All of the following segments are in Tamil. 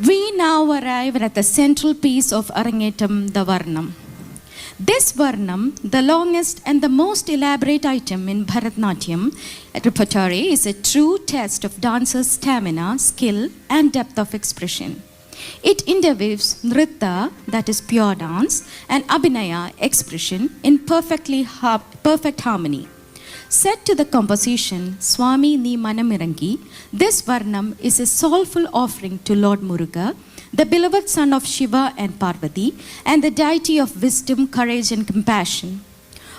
We now arrive at the central piece of Arangetam, the Varnam. This Varnam, the longest and the most elaborate item in Bharatnatyam repertoire, is a true test of dancers' stamina, skill, and depth of expression. It interweaves nritta, that is pure dance, and abhinaya, expression, in perfect harmony. Set to the composition Swami Ni Manamirangi, this Varnam is a soulful offering to Lord Muruga, the beloved son of Shiva and Parvati, and the deity of wisdom, courage, and compassion.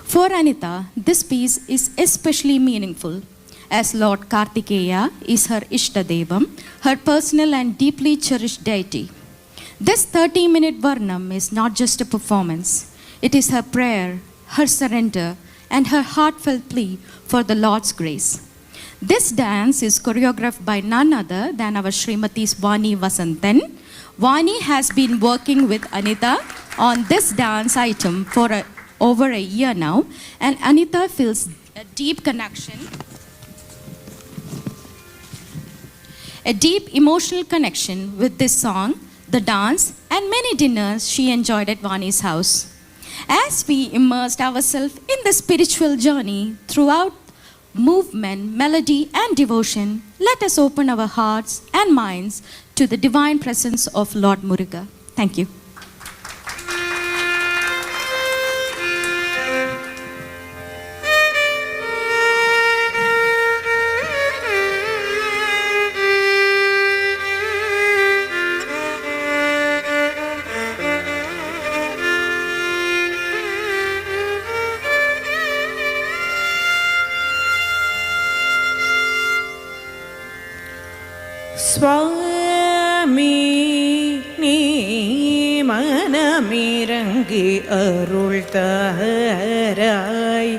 For Anita, this piece is especially meaningful, as Lord Kartikeya is her Ishtadevam, her personal and deeply cherished deity. This 30-minute Varnam is not just a performance, it is her prayer, her surrender, and her heartfelt plea for the Lord's grace. This dance is choreographed by none other than our Srimati Vani Vasantan. Vani has been working with Anita on this dance item for over a year now, and Anita feels a deep connection, a deep emotional connection with this song, the dance, and many dinners she enjoyed at Vani's house. As we immersed ourselves in the spiritual journey throughout movement, melody, and devotion, let us open our hearts and minds to the divine presence of Lord Muruga. Thank you. சுவாமி நீ மனமிரங்கி அருள் தாராய்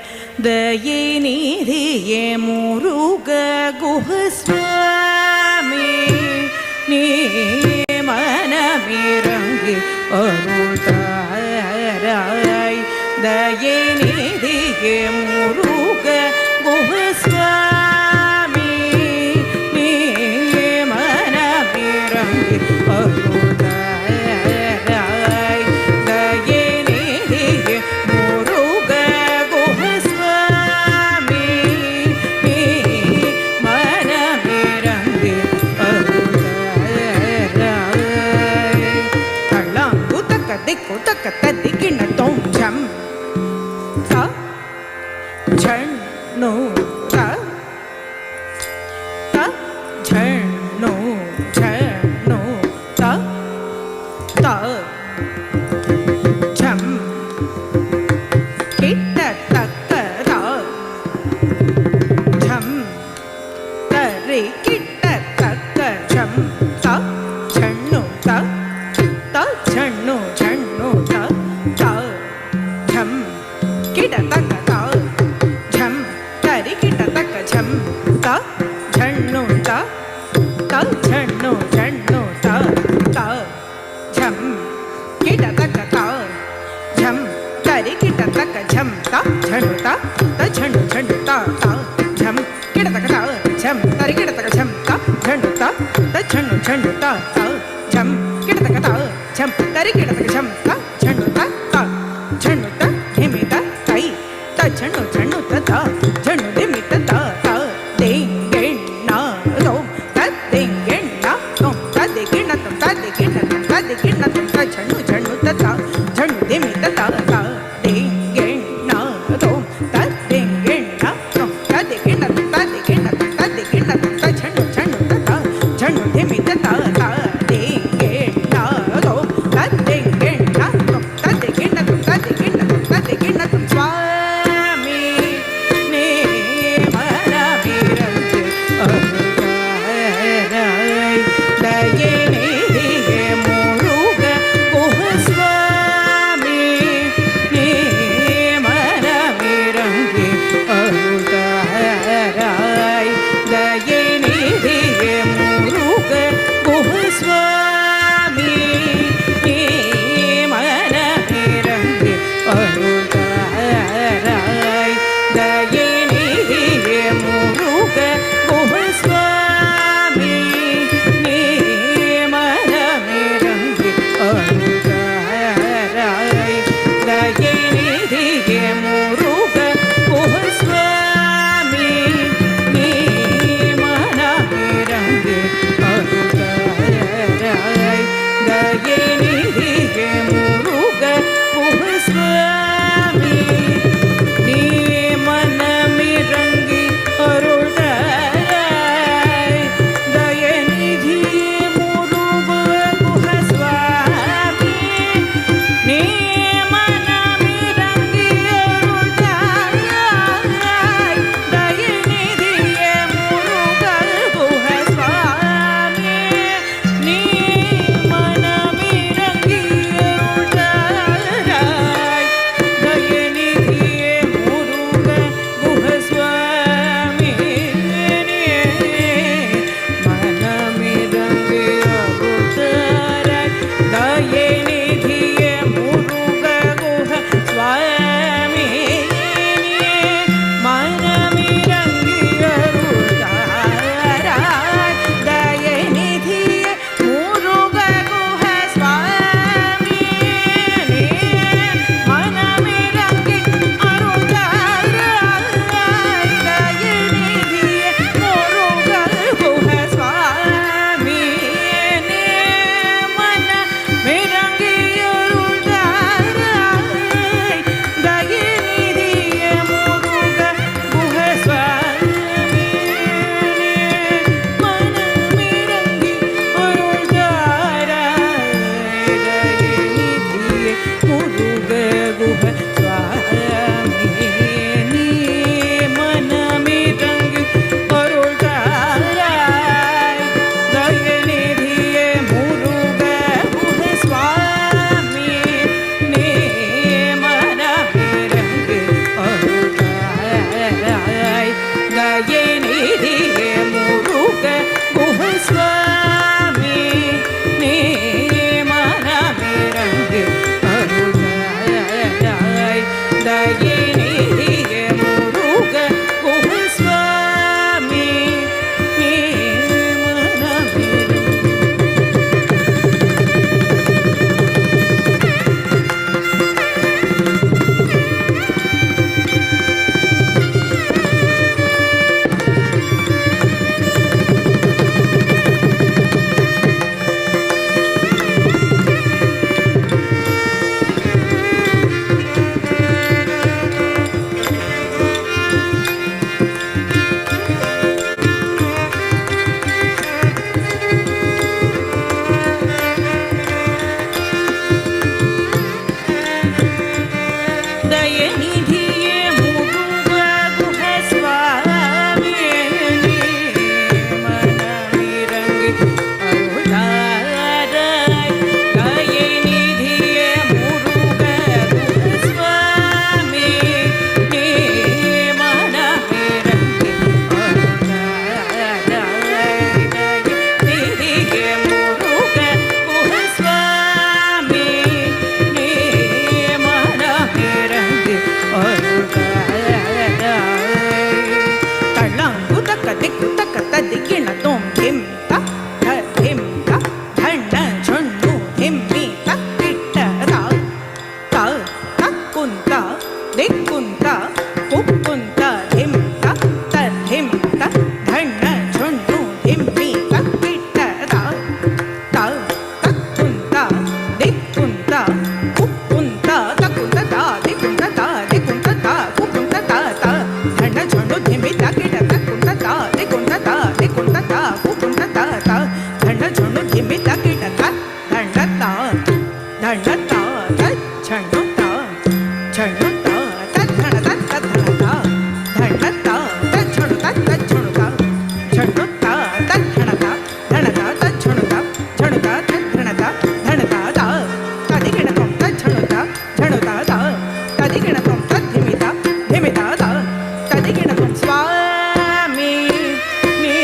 தயை நீதியே முருக குஹஸ்வாமி நீ மனமிரங்கி அருள் தாராய் தயை நீதியே முருக குஹஸ்வாமி சுவாமி நீ மனமிரங்கு அருளாய் தயினிதிய முருக குஹஸ்வாமி நீ மனமிரங்கு தயநிதியே முருக குஹஸ்வாமி நீ மனமிரங்கு அருளாய் தயநிதியே முருக குஹஸ்வாமி நீ மனமிரங்கு அருளாய் தயநிதியே முருக குஹஸ்வாமி நீ மனமிரங்கு தள்ளங்கு தக்க திக்கு தக்க ததிக்கிண தோம் திம் தக்க திம் தண்ண சொன்னு திம்மி தக்கிட்ட த தக்குந்த திக்குந்த குப்புந்த திம் தத்த திம் தண்ண சொன்னு திம்மி தக்கிட்ட தக்குந்த திக்குந்த குப்புந்த தக்குந்த திக்குந்த திக்குந்த குப்புந்த தண்ண சொன்னு திம்மி தக்கிட்ட தக்குந்த திக்குந்த திக்குந்த குப்புந்த தண்ண சொன்னு திம்மி தக்கிட்ட தண்ண சண்ணு சண்ணு தண்ண தண்ண தச்சொன்னு தச்சொன்னு சண்ணு தண்ண தச்சொன்னு சண்ணு தண்ண ததிகிணக்கம் தச்சொன்னு ததிகிணக்கம் தத்திமித திமித ததிகிணக்கம் சுவாமி நீ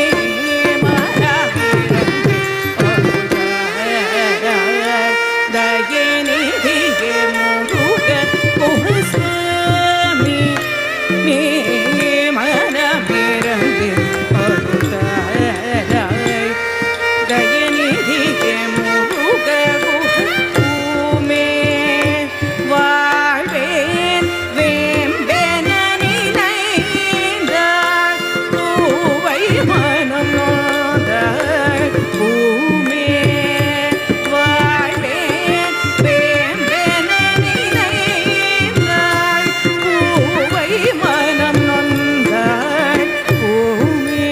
மனமிரங்கு அருளாய் தயநிதியே முருக குஹஸ்வாமி நீ மனமிரங்கு அருளாய் தயநிதியே முருக குஹஸ்வாமி வாழ்வேன் வேம்பென நினைந்தாய் பூவை மனம் நோந்தாய் பூமே வாழ்வேன் வேம்பென நினைந்தாய் பூவை மனம் நொந்தாய் பூமே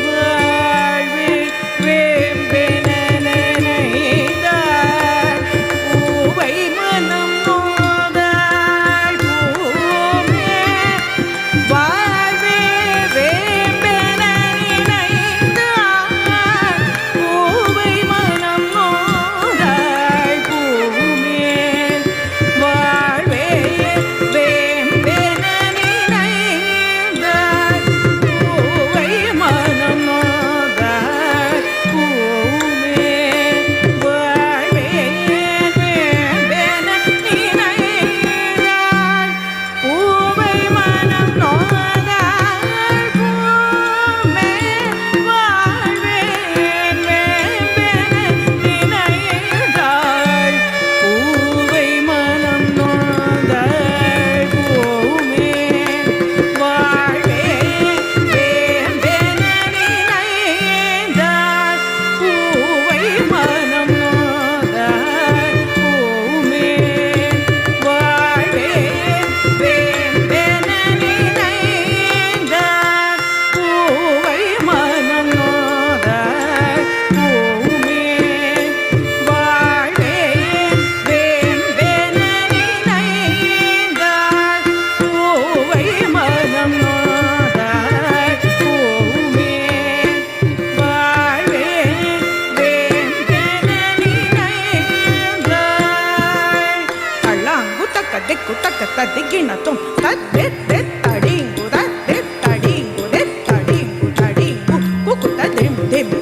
வாழ்வேன் வேம்பென நினைந்தாய் பூவை மனம் நோந்தாய் பூமே வாழ்வே வேம்பென நினைந்தாய் பூவை மனம் நோந்தாய் பூமே வாழ்வே வேம்பென நினைந்தாய் பூவை மனம் நோந்தாய் பூமே வாழ்வே வேம்பென நினைந்தாய் பூவை மனம் நோந்தாய் பூமே வாழ்வே வேம்பென நினைந்தாய் பூவை மனம் நோந்தாய் பூமே வாழ்வே வேம்பென நினைந்தாய் பூவை மனம் நோந்தாய் பூமே வாழ்வே வேம்பென நினைந்தாய் பூவை மனம் நோந்தாய் பூமே வாழ்வே வேம்பென நினைந்தாய் பூவை மனம் நோந்தாய் பூமே வாழ்வே வேம்பென நினைந்தாய் தள்ளங்கு தக்க திக்கு தக்க ததிக்கிணத்தும் தடிங்கு தடிங்கு தடிங்கு குக்கு ததிம் திம்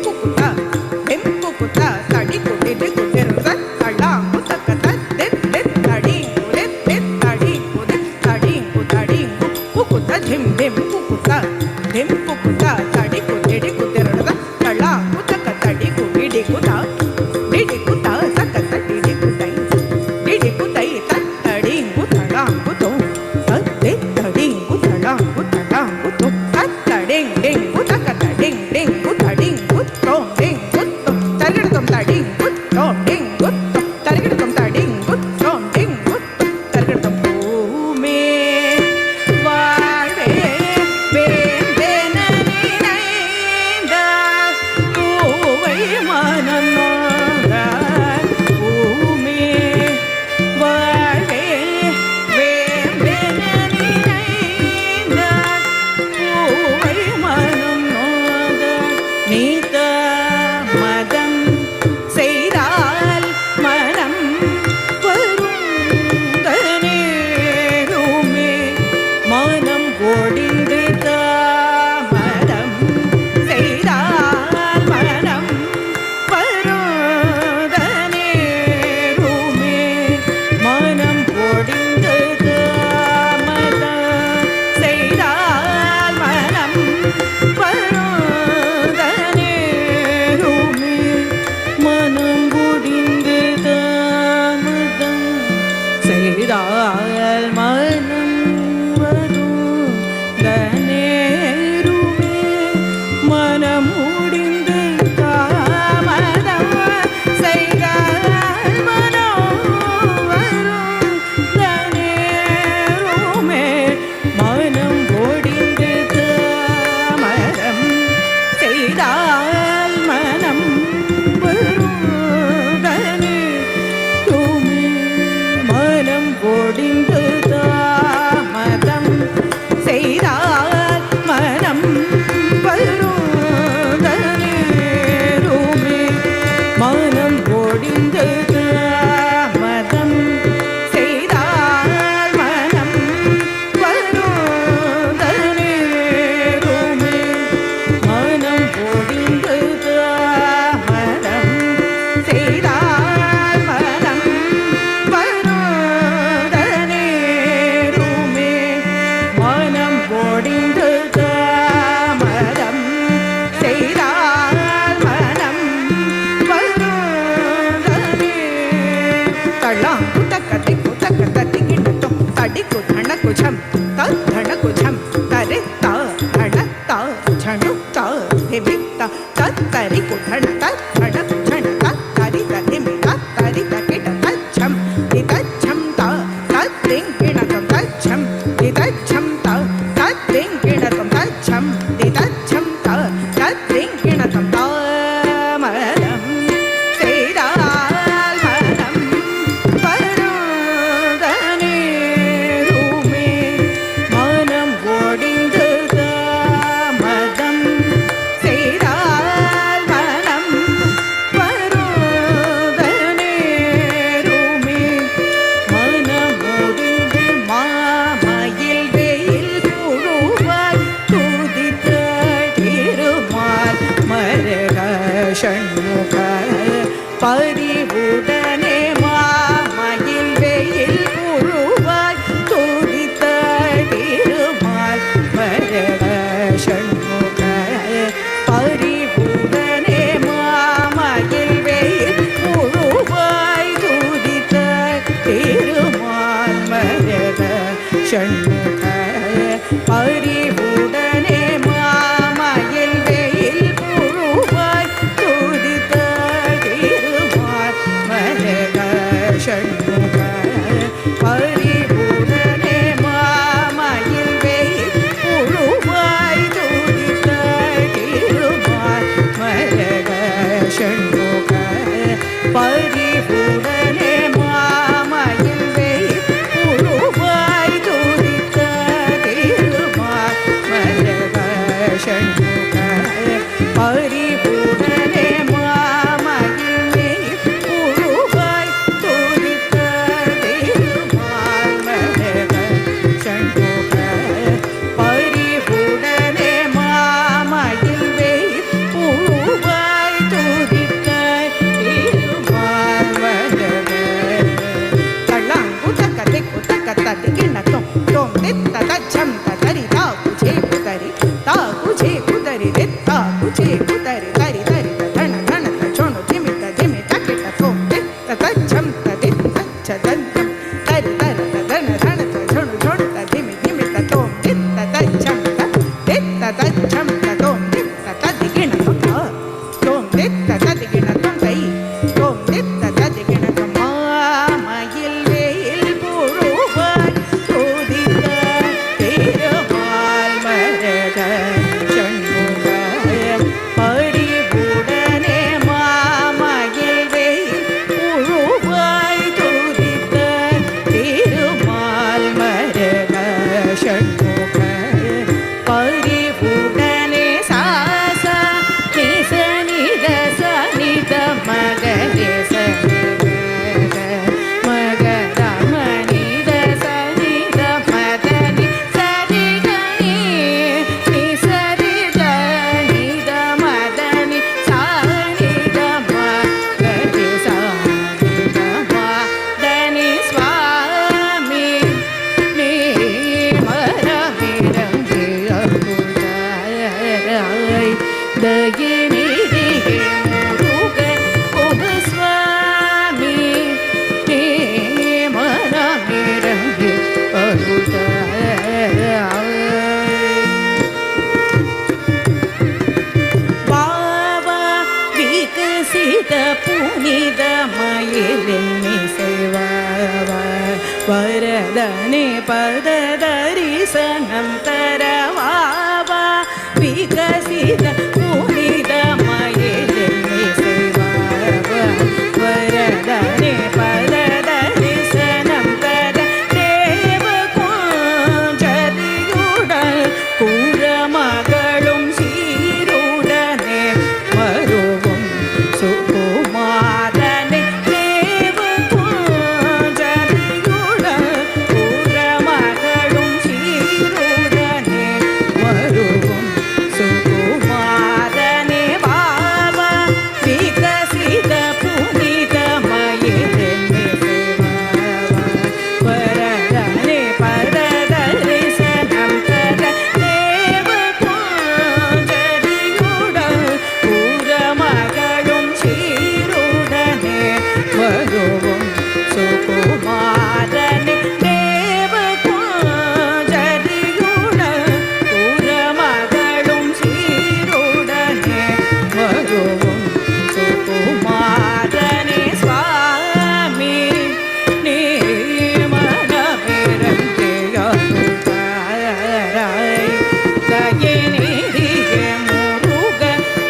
நீத்த மதம் செய்தால் மனம் வருந்தனேருமே மனம் ஒடிந்து தாமதம் செய்தால் மனம் வருந்தனேருமே மனம் ஒடிந்து தாமதம் செய்தால் மனம் வருந்தனேருமே மனம் ஒடிந்து தாமதம் செய்தால் மனம் வருந்தனேருமே மனம் ஒடிந்து தாமதம் செய்தால் மனம் வருந்தனேருமே மனம் ஒடிந்து தாமதம் செய்தால் மனம் வருந்தனேருமே மனம் ஒடிந்து தாமதம் செய்தால் மனம் வருந்தனேருமே மனம் ஒடிந்து தாமதம் செய்தால் மனம் வருந்தனேருமே மனம் ஒடிந்து தாமதம் செய்தால் மனம் வருந்தனேருமே மனம் ஒடிந்து தாமதம் செய்தால் மனம் வருந்தனே தள்ளாங்குட்டக்கத்தை குட்டக்கத்தை கிட்டட்டும் தடிக்கு தணக்குஜம் தணக்குஜம் தரி தண தணு திமித்த தரி குட்டண தண குட்டண தரி திமித்த தரி கிட்ட தச்சம் இதச்சம் திங்கிணக்கம் தச்சம் இதச்சம் திங்கிணக்கம் தச்சம் இதச்சம் திங்கிணக்கம் தாமதம் செய்தால் மனம் வருந்தனேருமே மனம் ஒடிந்து தாமதம் செய்தால் மனம் வருந்தனேருமே மனம் ஒடிந்து மாமயில் வெயில் புழுவாய் துதித்த திருமால் மரக சண்முக பரிவுடனே மாமயில் வெயில் புழுவாய் துதித்த திருமால் மரக சண்முக பரிவுடனே மாமயில் வெயில் புழுவாய் துதித்த திருமால் மரக சண்முக பரிவுடனே மாமயில் வெயில் புழுவாய் துதித்த திருமால் விகசித புனித மயிலின் இசைவாவ வரதனே பத தரிசனம் தரவாவா விகசித புனித மயிலின் இசைவாவ வரதனே பத தரிசனம் தர தேவ கொஞ்சரியுடன் கூறமகளும் சீருடனே வருவும் சுகுமாரனே தேவ கொஞ்சரியுடன் கூறமகளும் சீருடனே வருவும் சுகுமாரனே பாவா விகசித புனித மயிலின் இசைவாவா வரதனே பத தரிசனம் தர தேவ கொஞ்சரியுடன் கூறமகளும் சீருடனே வருவும் சுகுமாரனே தேவ கொஞ்சரியுடன் கூறமகளும் சீருடனே வருவும் சுகுமாரனே சுவாமி நீ மனமிரந்தியாய் கயனேறிய முருக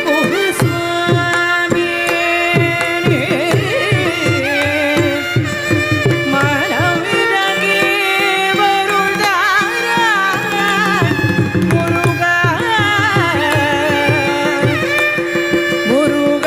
குரு சுவாமி மனமிரங்கி வருள்தாரா முருக முருக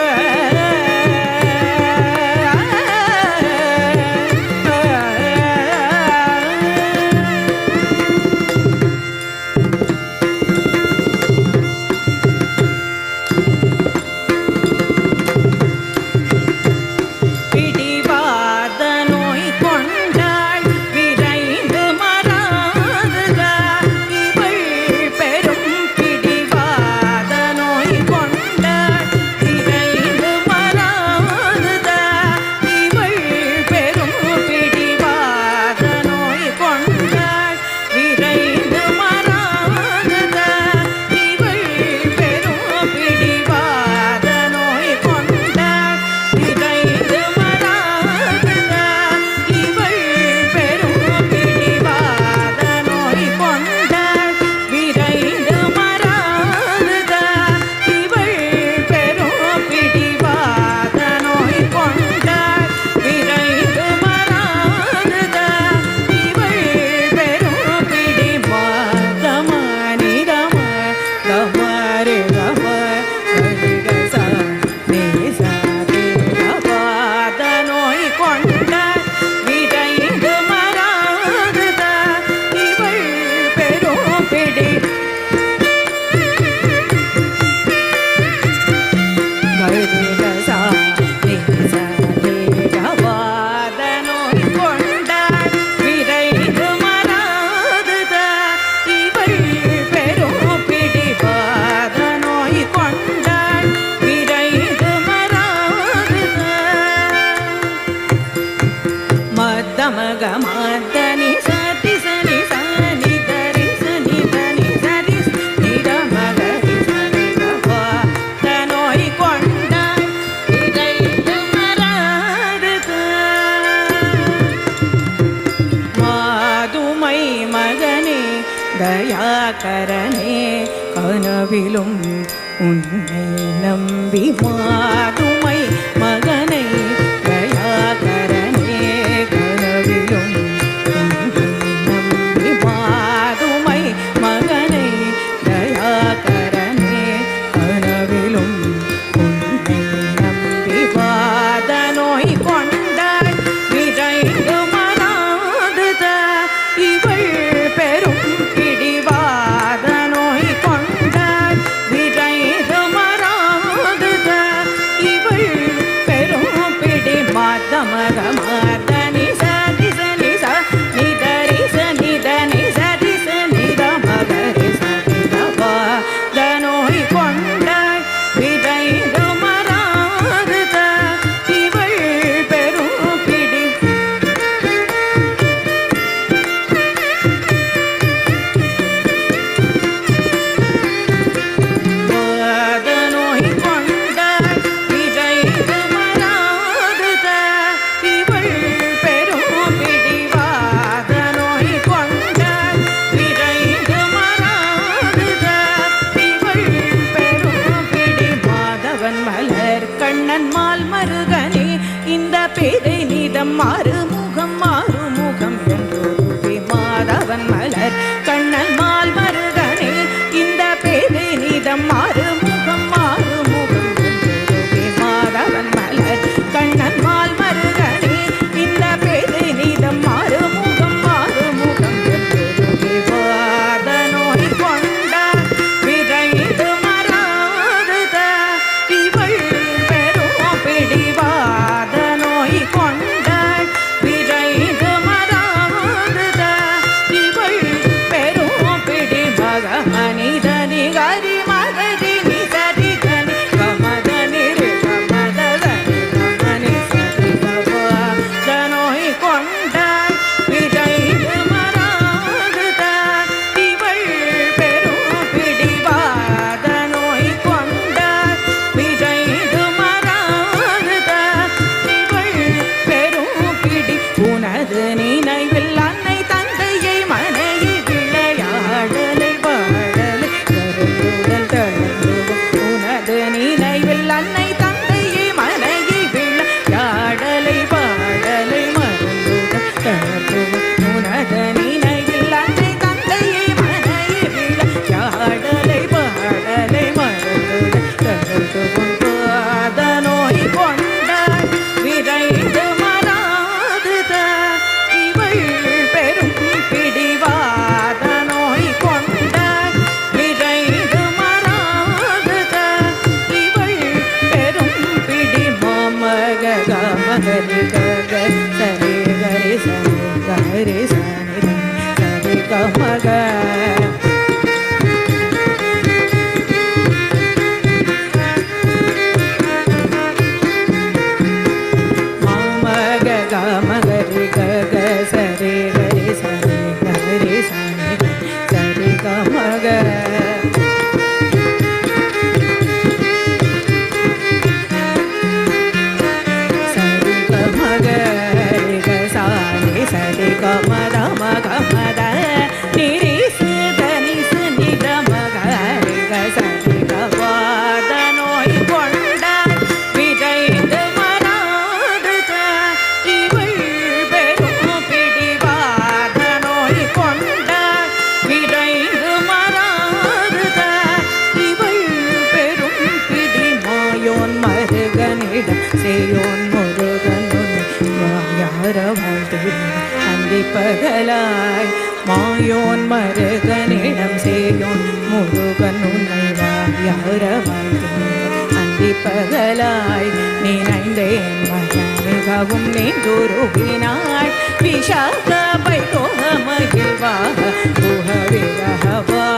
பிடிவாத நோய் கொண்டாள் விரைந்து மறாதுதா இவள் பெரும் பிடிவாத நோய் கொண்டாள் விரைந்து மறாதுதா இவள் பெரும் பிடிவாத நோய் கொண்டாள் விரைந்து மறாதுதா இவள் பெரும் பிடிவாத நோய் கொண்டாள் விரைந்து மறாதுதா இவள் பெரும் பிடிவாத நோய் கொண்டாள் விரைந்து மறாதுதா இவள் பெரும் பிடிவாத நோய் கொண்டாள் விரைந்து மறாதுதா இவள் பெரும் பிடிவாத மனிதம கமரே கம கரிகச நேசவாத நோய் கொண்டாள் விரைந்து மறாதுதா இவள் பெரும் பிடி கரிகச நேசவாத நோய் கொண்டாள் விரைந்து மறாதுதா இவள் பெரும் பிடிவாத நோய் கொண்டாள் விரைந்து மறாதுதா மத்தமக மத்தனி சதி சனி சனி தரி சனி தனி சரி நிரமகரி சனி கவாத நோய் கொண்டாள் விரைந்து மறாதுதா மாதுமை மகனே தயாகரனே கனவிலும் உன்னை நம்பி மாதுமை மகனை தயாகரனே கனவிலும் உன்னை நம்பி மாதுமை மகனை தயாகரனே கனவிலும் உன்னை நம்பி வாத நோய் கொண்டாள் விரைந்து மறாதுதா இவள் பெரும் பிடிவாத நோய் கொண்டாள் விரைந்து மறாதுதா கண்ணன்மால் மருகனே இந்த பேதை நீதம் மாறுமுகம் மாறுமுகம் என்றொருவே மாதவன் மலர் கண்ணன்மால் மருகனே இந்த பேதை நீதம் மாறுமுகம் மாறுமுகம் என்றொருவே மாதவன் மலர் கண்ணன்மால் மருகனே இந்த பேதை நீதம் மாறுமுகம் மாறுமுகம் என்றொருவே வாத நோய் கொண்ட விரைந்து மறாதத இவள் பெரும் பிடிவாத நோய் கொண்ட விரைந்து மறாதத இவள் பெரும் பிடி மக மனிதனி கரி மகதி நிசரி கனி கமதனி கமதனி கமனி சரி கவாத நோய் கொண்ட விரைந்து மறாதத இவள் பெரும் பிடிவாத நோய் கொண்ட விரைந்து மறாதத இவள் பெரும் பிடி உனது நினைவில் அன்னை தந்தையை மனையை விளையாடலை வாழலை கருதுதல் தளர்ந்துவும் உனது நினைவில் அன்னை தந்தையை மனையை விளையாடலை வாழலை மறந்துதல் தளர்ந்துவும் உனது நினைவில் அன்னை தந்தையை மனையை விளையாடலை வாழலை மறந்துதல் தளர்ந்துவும் வாத நோய் கொண்ட விரைந்து மறாதத இவள் பெரும் பிடிவாத நோய் கொண்ட விரைந்து மறாதத இவள் பெரும் பிடி மாமக கமகரி கக சரி கரி சரி கரி சரி சரி கமக மாமக கமகரி கக சரி கரி சரி கரி சரி சரி கமக சரி கமக ரிக சாரி சரி கமத மக மத நிரி சுதனி சுனித மக ரிக சரி கவாத நோய் கொண்ட விரைந்து மறாதத இவள் பெரும் பிடிவாத நோய் கொண்ட விரைந்து மறாதத இவள் பெரும் பிடி மாயோன் மருகனிடம் சேயோன் முருகன் யார வாழ்த்துவின் அந்தி பகலாய் மாயோன் மருகனிடம் சேயோன் முருகன் உன்னை யார வாழ்த்துவின் அந்தி பகலாய் நினைந்தேன் மகன் மிகவும் நீந்துருவினாள் விஷாக பைகோக மகிழ்வாக குஹ விரகவா